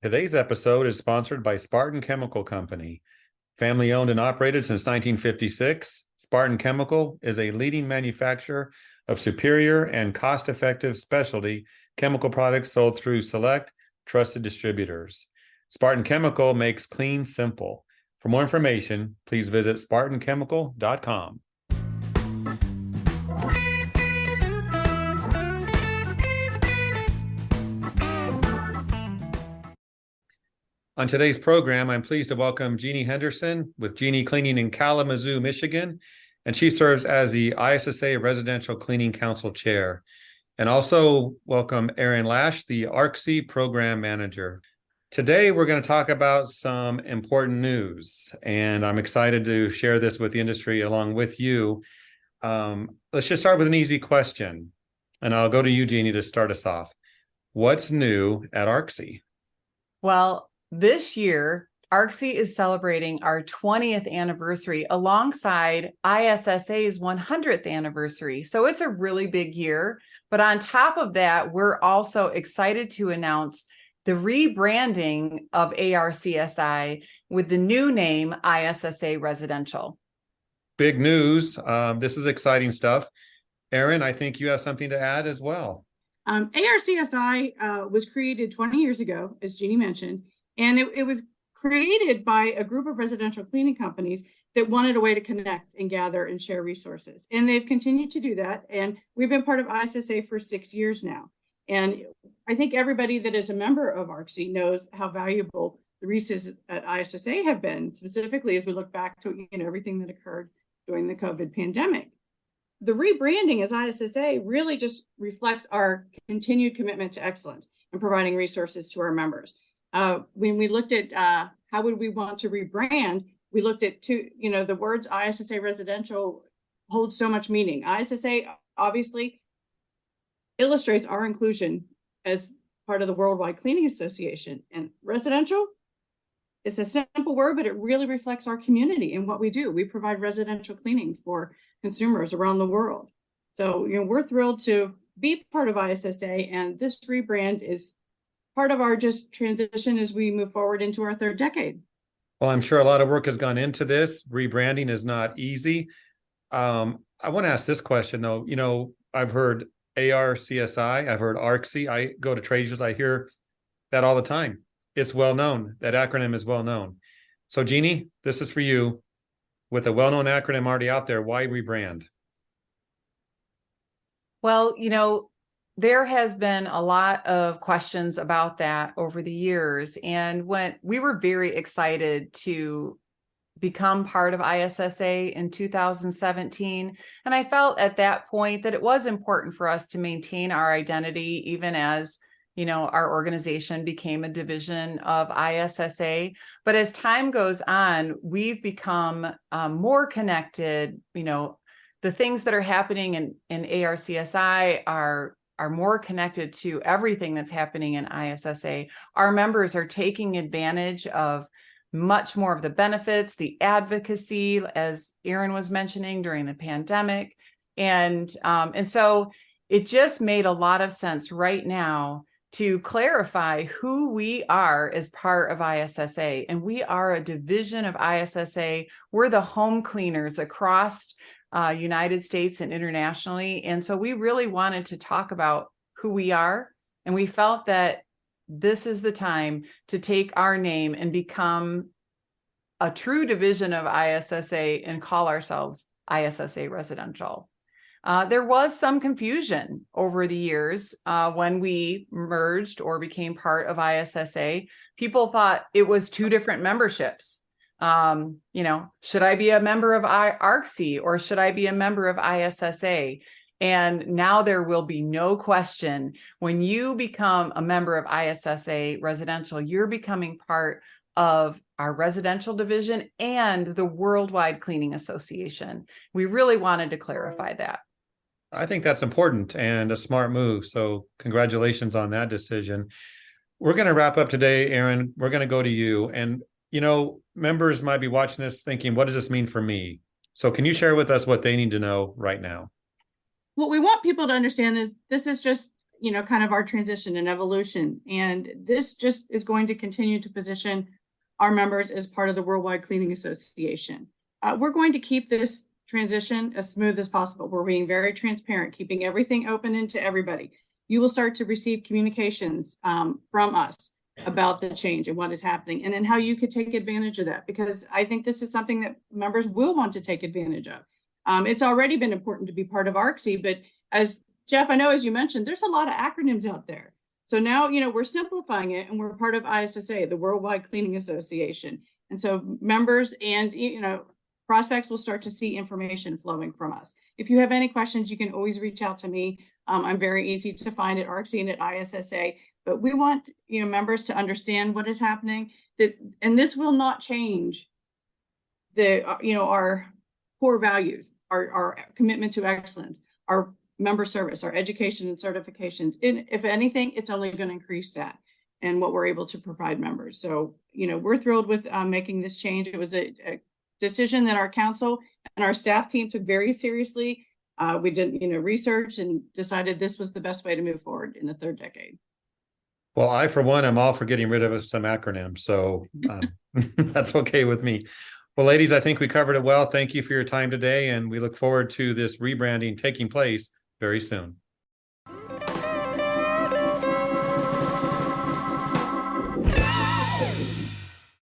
Today's episode is sponsored by Spartan Chemical Company. Family owned and operated since 1956, Spartan Chemical is a leading manufacturer of superior and cost-effective specialty chemical products sold through select, trusted distributors. Spartan Chemical makes clean simple. For more information, please visit spartanchemical.com. On today's program, I'm pleased to welcome Jeannie Henderson with Jeannie Cleaning in Kalamazoo, Michigan, and she serves as the ISSA Residential Cleaning Council Chair. And also welcome Aaron Lash, the ARCSI Program Manager. Today, we're going to talk about some important news, and I'm excited to share this with the industry along with you. Let's just start with an easy question, and I'll go to you, Jeannie, to start us off. What's new at ARCSI? Well, this year, ARCSI is celebrating our 20th anniversary alongside ISSA's 100th anniversary. So it's a really big year. But on top of that, we're also excited to announce the rebranding of ARCSI with the new name ISSA Residential. Big news. This is exciting stuff. Aaron, I think you have something to add as well. ARCSI was created 20 years ago, as Jeannie mentioned, and it was created by a group of residential cleaning companies that wanted a way to connect and gather and share resources. And they've continued to do that. And we've been part of ISSA for 6 years now. And I think everybody that is a member of ARCSI knows how valuable the resources at ISSA have been, specifically as we look back to everything that occurred during the COVID pandemic. The rebranding as ISSA really just reflects our continued commitment to excellence and providing resources to our members. When we looked at how would we want to rebrand, we looked at the words ISSA Residential hold so much meaning. ISSA obviously illustrates our inclusion as part of the Worldwide Cleaning Association, and residential, it's a simple word, but it really reflects our community and what we do. We provide residential cleaning for consumers around the world. So, we're thrilled to be part of ISSA, and this rebrand is part of our just transition as we move forward into our third decade. Well, I'm sure a lot of work has gone into this. Rebranding is not easy. I want to ask this question, though. I've heard ARCSI, I've heard ARCSI. I go to trade shows, I hear that all the time. It's well known. That acronym is well known. So, Jeannie, this is for you. With a well-known acronym already out there, why rebrand? Well, there has been a lot of questions about that over the years. And when we were very excited to become part of ISSA in 2017. And I felt at that point that it was important for us to maintain our identity, even as our organization became a division of ISSA. But as time goes on, we've become more connected. The things that are happening in ARCSI are more connected to everything that's happening in ISSA. Our members are taking advantage of much more of the benefits, the advocacy, as Aaron was mentioning during the pandemic. And so it just made a lot of sense right now to clarify who we are as part of ISSA. And we are a division of ISSA. We're the home cleaners across United States and internationally. And so we really wanted to talk about who we are. And we felt that this is the time to take our name and become a true division of ISSA and call ourselves ISSA Residential. There was some confusion over the years when we merged or became part of ISSA. People thought it was two different memberships. Should I be a member of ARCSI or should I be a member of ISSA? And now there will be no question, when you become a member of ISSA Residential, you're becoming part of our residential division and the Worldwide Cleaning Association. We really wanted to clarify that. I think that's important and a smart move. So congratulations on that decision. We're going to wrap up today, Aaron. We're going to go to you. And, members might be watching this thinking, what does this mean for me? So can you share with us what they need to know right now? What we want people to understand is this is just kind of our transition and evolution. And this just is going to continue to position our members as part of the Worldwide Cleaning Association. We're going to keep this transition as smooth as possible. We're being very transparent, keeping everything open into everybody. You will start to receive communications from us about the change and what is happening, and then how you could take advantage of that, because I think this is something that members will want to take advantage of. It's already been important to be part of ARCSI, but as Jeff, I know, as you mentioned, there's a lot of acronyms out there. So now, we're simplifying it, and we're part of ISSA, the Worldwide Cleaning Association. And so members and, prospects will start to see information flowing from us. If you have any questions, you can always reach out to me. I'm very easy to find at ARCSI and at ISSA, but we want, members to understand what is happening, and this will not change our core values, our commitment to excellence, our member service, our education and certifications. And if anything, it's only going to increase that and what we're able to provide members. So, we're thrilled with making this change. It was a decision that our council and our staff team took very seriously. We did, research and decided this was the best way to move forward in the third decade. Well, I, for one, am all for getting rid of some acronyms, so that's okay with me. Well, ladies, I think we covered it well. Thank you for your time today, and we look forward to this rebranding taking place very soon.